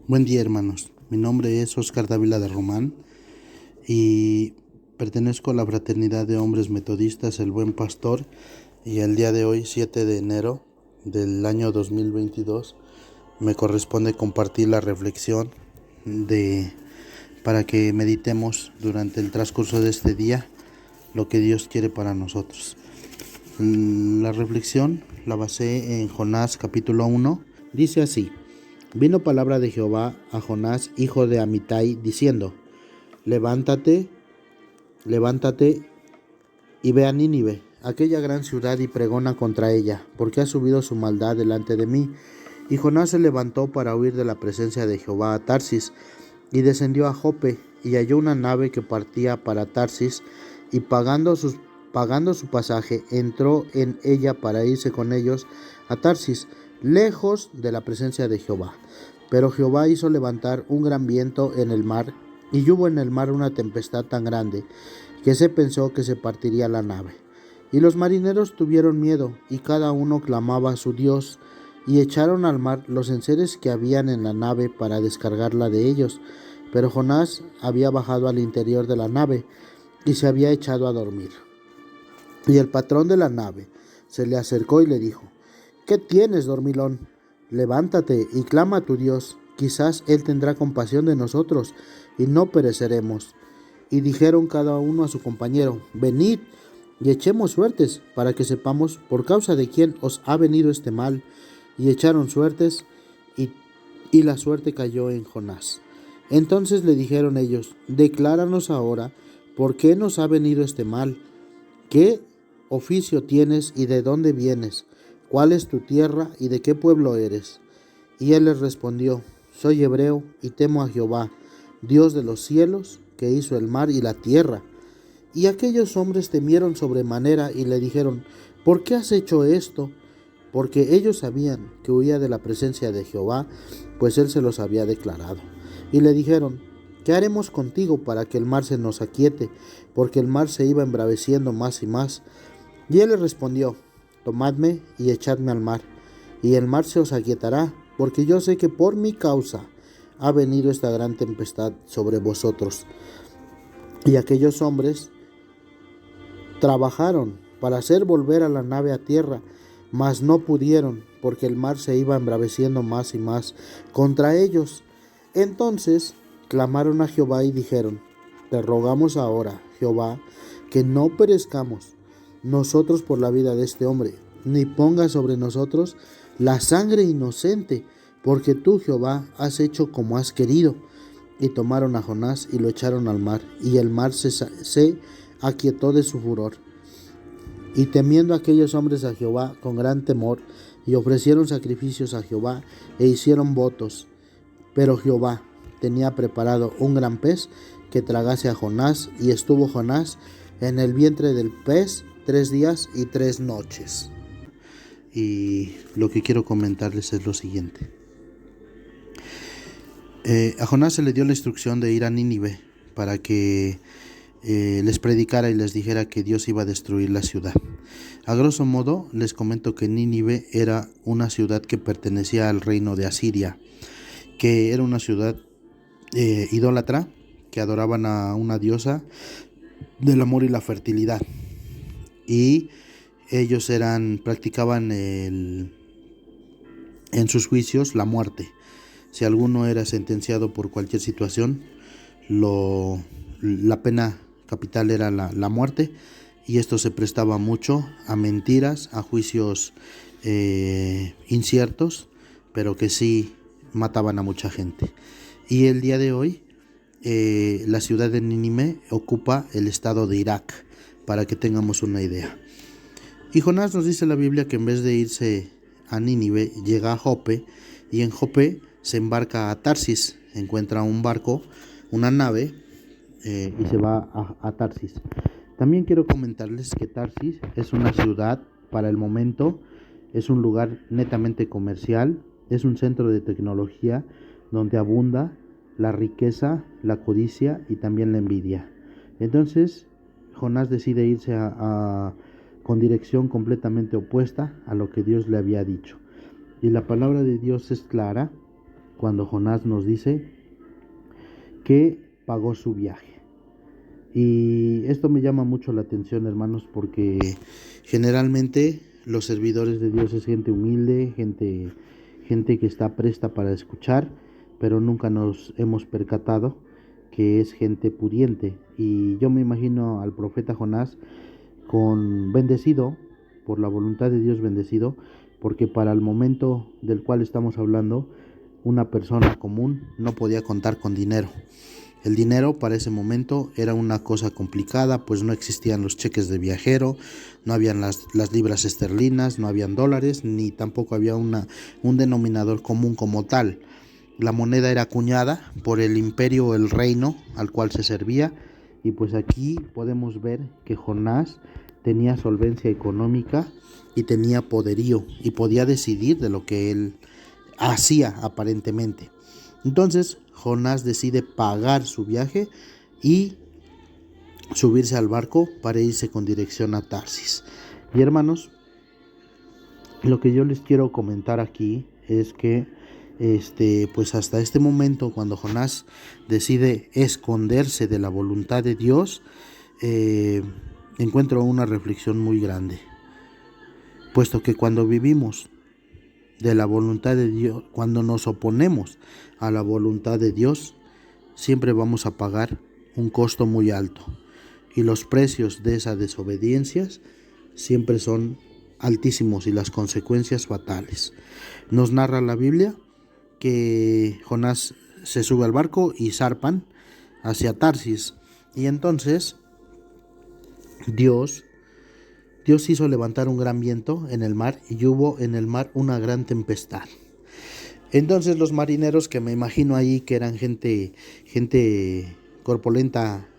Buen día, hermanos. Mi nombre es Oscar Dávila de Román y pertenezco a la Fraternidad de Hombres Metodistas El Buen Pastor, y el día de hoy, 7 de enero del año 2022, me corresponde compartir la reflexión de para que meditemos durante el transcurso de este día lo que Dios quiere para nosotros. La reflexión la basé en Jonás capítulo 1. Dice así: Vino palabra de Jehová a Jonás, hijo de Amitai, diciendo: Levántate, levántate y ve a Nínive, aquella gran ciudad, y pregona contra ella, porque ha subido su maldad delante de mí. Y Jonás se levantó para huir de la presencia de Jehová a Tarsis, y descendió a Jope, y halló una nave que partía para Tarsis, y pagando su pasaje, entró en ella para irse con ellos a Tarsis, lejos de la presencia de Jehová. Pero Jehová hizo levantar un gran viento en el mar, y hubo en el mar una tempestad tan grande, que se pensó que se partiría la nave. Y los marineros tuvieron miedo, y cada uno clamaba a su Dios, y echaron al mar los enseres que habían en la nave para descargarla de ellos. Pero Jonás había bajado al interior de la nave, y se había echado a dormir. Y el patrón de la nave se le acercó y le dijo: ¿Qué tienes, dormilón? Levántate y clama a tu Dios, quizás Él tendrá compasión de nosotros, y no pereceremos. Y dijeron cada uno a su compañero: Venid y echemos suertes, para que sepamos por causa de quién os ha venido este mal. Y echaron suertes, y, y la suerte cayó en Jonás. Entonces le dijeron ellos: Decláranos ahora por qué nos ha venido este mal. ¿Qué oficio tienes y de dónde vienes? ¿Cuál es tu tierra y de qué pueblo eres? Y él les respondió: Soy hebreo y temo a Jehová, Dios de los cielos, que hizo el mar y la tierra. Y aquellos hombres temieron sobremanera y le dijeron: ¿Por qué has hecho esto? Porque ellos sabían que huía de la presencia de Jehová, pues él se los había declarado. Y le dijeron: ¿Qué haremos contigo para que el mar se nos aquiete? Porque el mar se iba embraveciendo más y más. Y él les respondió: Tomadme y echadme al mar, y el mar se os aquietará, porque yo sé que por mi causa ha venido esta gran tempestad sobre vosotros. Y aquellos hombres trabajaron para hacer volver a la nave a tierra, mas no pudieron, porque el mar se iba embraveciendo más y más contra ellos. Entonces clamaron a Jehová y dijeron: Te rogamos ahora, Jehová, que no perezcamos nosotros por la vida de este hombre, ni pongas sobre nosotros la sangre inocente, porque tú, Jehová, has hecho como has querido. Y tomaron a Jonás y lo echaron al mar, y el mar se aquietó de su furor. Y temiendo aquellos hombres a Jehová con gran temor, y ofrecieron sacrificios a Jehová, e hicieron votos. Pero Jehová tenía preparado un gran pez que tragase a Jonás, y estuvo Jonás en el vientre del pez 3 días y 3 noches. Y lo que quiero comentarles es lo siguiente. A Jonás se le dio la instrucción de ir a Nínive para que les predicara y les dijera que Dios iba a destruir la ciudad. A grosso modo, les comento que Nínive era una ciudad que pertenecía al reino de Asiria, que era una ciudad idólatra, que adoraban a una diosa del amor y la fertilidad. Y ellos practicaban en sus juicios la muerte. Si alguno era sentenciado por cualquier situación, la pena capital era la muerte, y esto se prestaba mucho a mentiras, a juicios inciertos, pero que sí mataban a mucha gente. Y el día de hoy, la ciudad de Nínive ocupa el estado de Irak, para que tengamos una idea. Y Jonás, nos dice la Biblia, que en vez de irse a Nínive, llega a Jope, y en Jope se embarca a Tarsis, encuentra un barco, una nave, y se va a Tarsis. También quiero comentarles que Tarsis es una ciudad, para el momento, es un lugar netamente comercial, es un centro de tecnología donde abunda la riqueza, la codicia y también la envidia. Entonces, Jonás decide irse con dirección completamente opuesta a lo que Dios le había dicho. Y la palabra de Dios es clara cuando Jonás nos dice que pagó su viaje. Y esto me llama mucho la atención, hermanos, porque generalmente los servidores de Dios es gente humilde, gente que está presta para escuchar, pero nunca nos hemos percatado que es gente pudiente. Y yo me imagino al profeta Jonás bendecido, por la voluntad de Dios bendecido, porque para el momento del cual estamos hablando, una persona común no podía contar con dinero. El dinero para ese momento era una cosa complicada, pues no existían los cheques de viajero, no habían las libras esterlinas, no habían dólares, ni tampoco había un denominador común como tal. La moneda era acuñada por el imperio o el reino al cual se servía, y pues aquí podemos ver que Jonás tenía solvencia económica y tenía poderío y podía decidir de lo que él hacía aparentemente. Entonces Jonás decide pagar su viaje y subirse al barco para irse con dirección a Tarsis. Y hermanos, lo que yo les quiero comentar aquí es que pues hasta este momento, cuando Jonás decide esconderse de la voluntad de Dios, encuentro una reflexión muy grande, puesto que cuando vivimos de la voluntad de Dios, cuando nos oponemos a la voluntad de Dios, siempre vamos a pagar un costo muy alto, y los precios de esas desobediencias siempre son altísimos y las consecuencias fatales. Nos narra la Biblia que Jonás se sube al barco y zarpan hacia Tarsis, y entonces Dios hizo levantar un gran viento en el mar, y hubo en el mar una gran tempestad. Entonces los marineros, que me imagino ahí que eran gente corpulenta,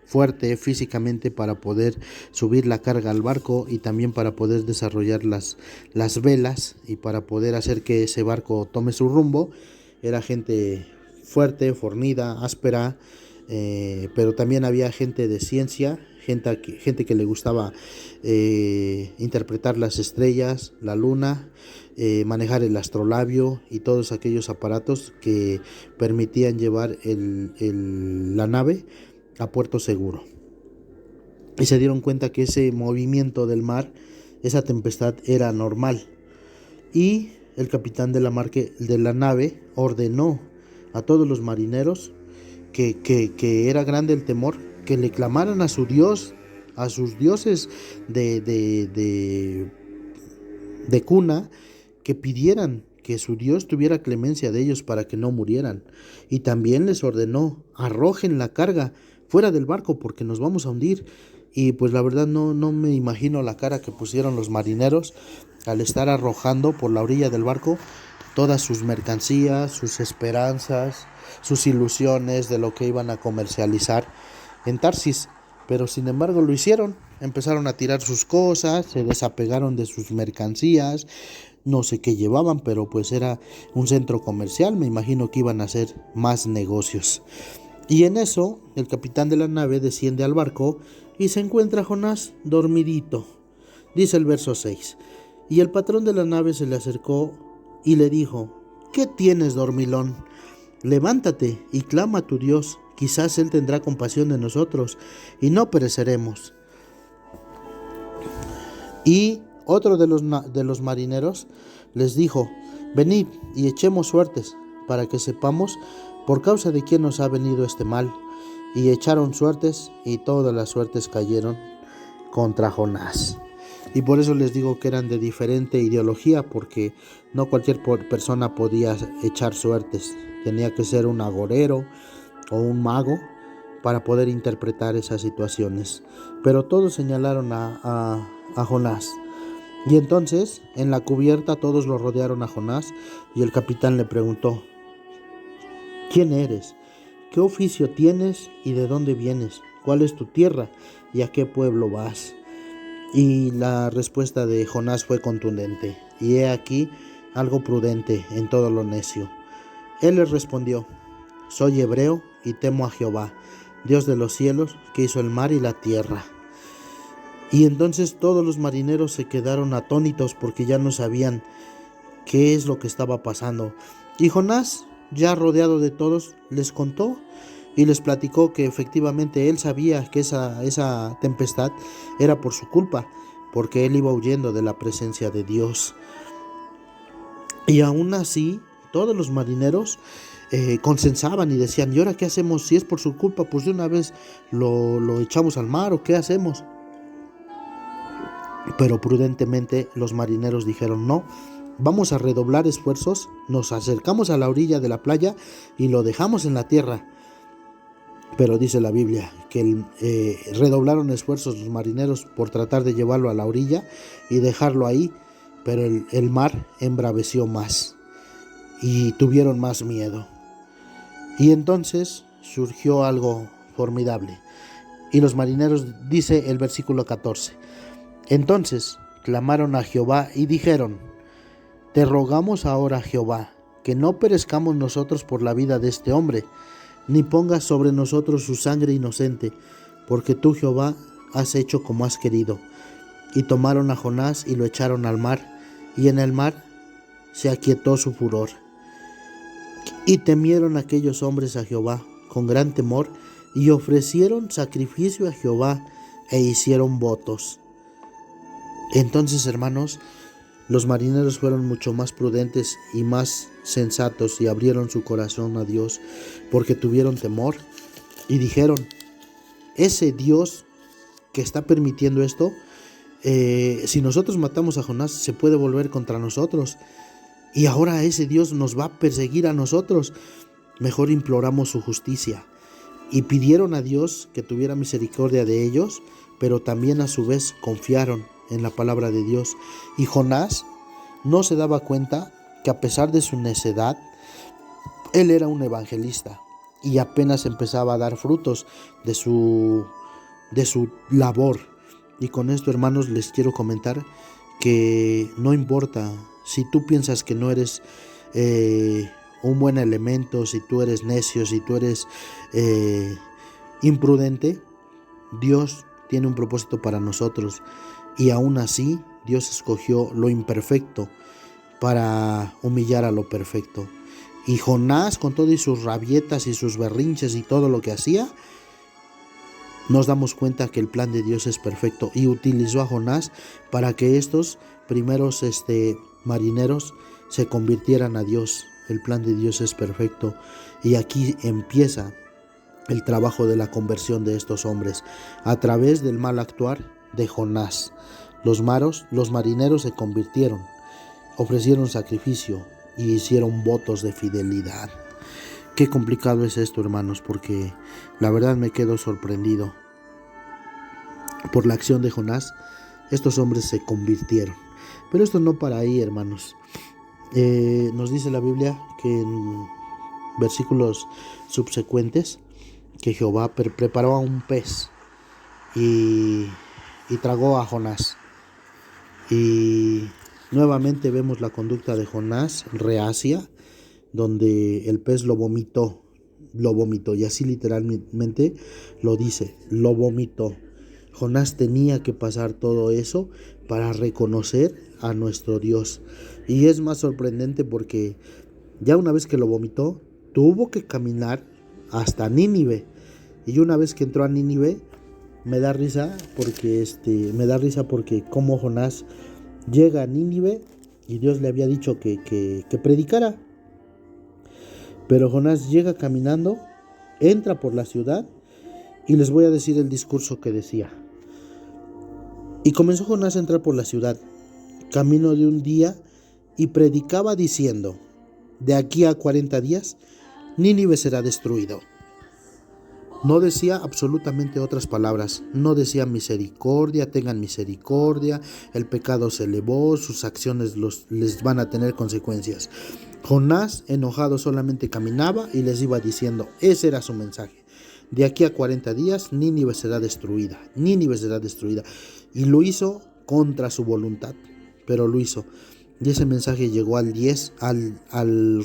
fuerte físicamente, para poder subir la carga al barco y también para poder desarrollar las velas y para poder hacer que ese barco tome su rumbo, era gente fuerte, fornida, áspera, pero también había gente de ciencia, gente que le gustaba interpretar las estrellas, la luna, manejar el astrolabio y todos aquellos aparatos que permitían llevar la nave a puerto seguro. Y se dieron cuenta que ese movimiento del mar, esa tempestad, era normal. Y el capitán de la nave ordenó a todos los marineros que era grande el temor, que le clamaran a su Dios, a sus dioses de cuna, que pidieran que su Dios tuviera clemencia de ellos para que no murieran. Y también les ordenó: arrojen la carga fuera del barco porque nos vamos a hundir. Y pues la verdad no me imagino la cara que pusieron los marineros al estar arrojando por la orilla del barco todas sus mercancías, sus esperanzas, sus ilusiones de lo que iban a comercializar en Tarsis. Pero sin embargo lo hicieron, empezaron a tirar sus cosas, se desapegaron de sus mercancías, no sé qué llevaban, pero pues era un centro comercial, me imagino que iban a hacer más negocios. Y en eso el capitán de la nave desciende al barco y se encuentra a Jonás dormidito. Dice el verso 6: y el patrón de la nave se le acercó y le dijo: ¿qué tienes, dormilón? Levántate y clama a tu Dios, quizás Él tendrá compasión de nosotros y no pereceremos. Y otro de los marineros les dijo: venid y echemos suertes, para que sepamos por causa de quién nos ha venido este mal. Y echaron suertes, y todas las suertes cayeron contra Jonás. Y por eso les digo que eran de diferente ideología, porque no cualquier persona podía echar suertes. Tenía que ser un agorero o un mago para poder interpretar esas situaciones. Pero todos señalaron a Jonás. Y entonces en la cubierta todos lo rodearon a Jonás, y el capitán le preguntó: ¿quién eres? ¿Qué oficio tienes y de dónde vienes? ¿Cuál es tu tierra y a qué pueblo vas? Y la respuesta de Jonás fue contundente: y he aquí algo prudente en todo lo necio. Él les respondió: soy hebreo y temo a Jehová, Dios de los cielos, que hizo el mar y la tierra. Y entonces todos los marineros se quedaron atónitos, porque ya no sabían qué es lo que estaba pasando. Y Jonás ya rodeado de todos, les contó y les platicó que efectivamente él sabía que esa tempestad era por su culpa, porque él iba huyendo de la presencia de Dios. Y aún así, todos los marineros consensaban y decían: ¿y ahora qué hacemos? Si es por su culpa, pues de una vez lo echamos al mar, ¿o qué hacemos? Pero prudentemente los marineros dijeron: no, vamos a redoblar esfuerzos, nos acercamos a la orilla de la playa y lo dejamos en la tierra. Pero dice la Biblia que redoblaron esfuerzos los marineros por tratar de llevarlo a la orilla y dejarlo ahí, pero el mar embraveció más y tuvieron más miedo. Y entonces surgió algo formidable. Y los marineros, dice el versículo 14, entonces clamaron a Jehová y dijeron: te rogamos ahora, Jehová, que no perezcamos nosotros por la vida de este hombre, ni pongas sobre nosotros su sangre inocente, porque tú, Jehová, has hecho como has querido. Y tomaron a Jonás y lo echaron al mar, y en el mar se aquietó su furor. Y temieron aquellos hombres a Jehová con gran temor, y ofrecieron sacrificio a Jehová e hicieron votos. Entonces, hermanos, los marineros fueron mucho más prudentes y más sensatos y abrieron su corazón a Dios, porque tuvieron temor y dijeron: ese Dios que está permitiendo esto, si nosotros matamos a Jonás, se puede volver contra nosotros, y ahora ese Dios nos va a perseguir a nosotros. Mejor imploramos su justicia. Y pidieron a Dios que tuviera misericordia de ellos, pero también a su vez confiaron en la palabra de Dios. Y Jonás no se daba cuenta que, a pesar de su necedad, él era un evangelista y apenas empezaba a dar frutos de su labor. Y con esto, hermanos, les quiero comentar que no importa si tú piensas que no eres un buen elemento, si tú eres necio, si tú eres imprudente, Dios tiene un propósito para nosotros. Y aún así, Dios escogió lo imperfecto para humillar a lo perfecto. Y Jonás, con todas sus rabietas y sus berrinches y todo lo que hacía, nos damos cuenta que el plan de Dios es perfecto, y utilizó a Jonás para que estos primeros marineros se convirtieran a Dios. El plan de Dios es perfecto, y aquí empieza el trabajo de la conversión de estos hombres a través del mal actuar de Jonás. Los marineros se convirtieron, ofrecieron sacrificio y hicieron votos de fidelidad. Qué complicado es esto, hermanos, porque la verdad me quedo sorprendido. Por la acción de Jonás, estos hombres se convirtieron. Pero esto no para ahí, hermanos. Nos dice la Biblia que en versículos subsecuentes que Jehová preparó a un pez y tragó a Jonás. Y nuevamente vemos la conducta de Jonás reacia, donde el pez lo vomitó, y así literalmente lo dice, lo vomitó. Jonás tenía que pasar todo eso para reconocer a nuestro Dios. Y es más sorprendente porque ya una vez que lo vomitó, tuvo que caminar hasta Nínive. Y una vez que entró a Nínive, me da risa porque como Jonás llega a Nínive y Dios le había dicho que predicara. Pero Jonás llega caminando, entra por la ciudad, y les voy a decir el discurso que decía. Y comenzó Jonás a entrar por la ciudad, camino de un día, y predicaba diciendo: de aquí a 40 días, Nínive será destruido. No decía absolutamente otras palabras, no decía misericordia, tengan misericordia, el pecado se elevó, sus acciones les van a tener consecuencias. Jonás, enojado, solamente caminaba y les iba diciendo, ese era su mensaje: de aquí a 40 días, Nínive será destruida, Nínive será destruida. Y lo hizo contra su voluntad, pero lo hizo. Y ese mensaje llegó al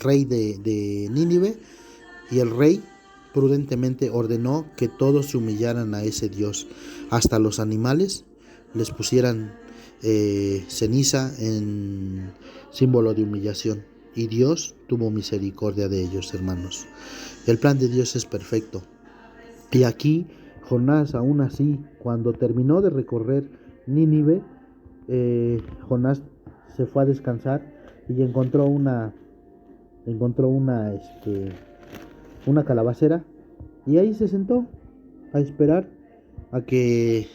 rey de Nínive, y el rey prudentemente ordenó que todos se humillaran a ese Dios, hasta los animales les pusieran ceniza en símbolo de humillación. y Dios tuvo misericordia de ellos, hermanos. El plan de Dios es perfecto. Y aquí Jonás, aún así, cuando terminó de recorrer Nínive, Jonás se fue a descansar y una calabacera, y ahí se sentó a esperar a que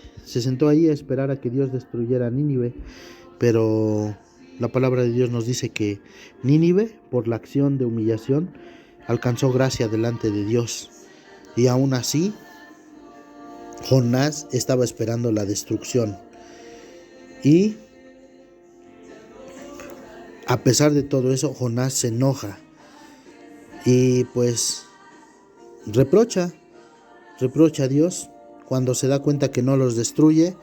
Dios destruyera Nínive. Pero la palabra de Dios nos dice que Nínive, por la acción de humillación, alcanzó gracia delante de Dios. Y aún así, Jonás estaba esperando la destrucción. Y a pesar de todo eso, Jonás se enoja y pues reprocha a Dios cuando se da cuenta que no los destruye,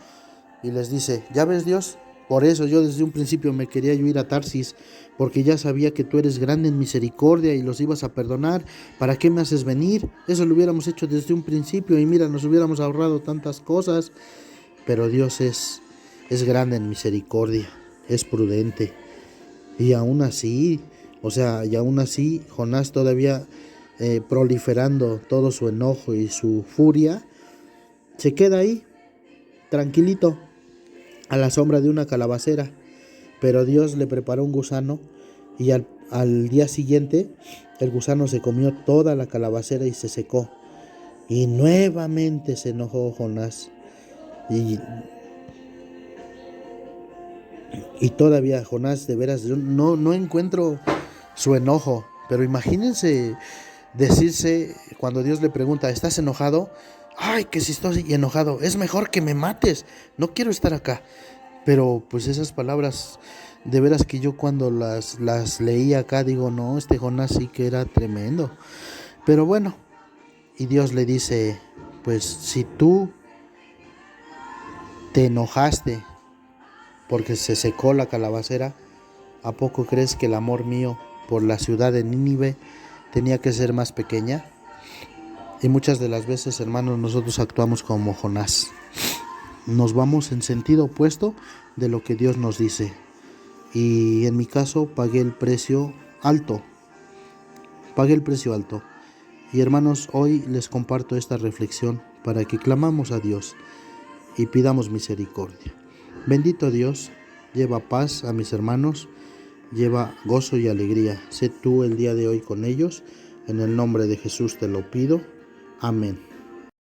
y les dice: ya ves, Dios, por eso yo desde un principio me quería yo ir a Tarsis, porque ya sabía que tú eres grande en misericordia y los ibas a perdonar. ¿Para qué me haces venir? Eso lo hubiéramos hecho desde un principio y mira, nos hubiéramos ahorrado tantas cosas. Pero Dios es grande en misericordia, es prudente. Y aún así, Jonás todavía proliferando todo su enojo y su furia, se queda ahí, tranquilito, a la sombra de una calabacera. Pero Dios le preparó un gusano y al día siguiente el gusano se comió toda la calabacera y se secó. Y nuevamente se enojó Jonás. Y todavía Jonás, de veras, yo no encuentro su enojo. Pero imagínense decirse, cuando Dios le pregunta: ¿estás enojado? Ay, que si estoy enojado, es mejor que me mates, no quiero estar acá. Pero pues esas palabras, de veras que yo cuando las leí acá digo: no, este Jonás sí que era tremendo. Pero bueno, y Dios le dice: pues si tú te enojaste porque se secó la calabacera, ¿a poco crees que el amor mío por la ciudad de Nínive tenía que ser más pequeña? Y muchas de las veces, hermanos, nosotros actuamos como Jonás. Nos vamos en sentido opuesto de lo que Dios nos dice. Y en mi caso pagué el precio alto. Y hermanos, hoy les comparto esta reflexión para que clamamos a Dios y pidamos misericordia. Bendito Dios, lleva paz a mis hermanos, lleva gozo y alegría. Sé tú el día de hoy con ellos. En el nombre de Jesús te lo pido. Amén.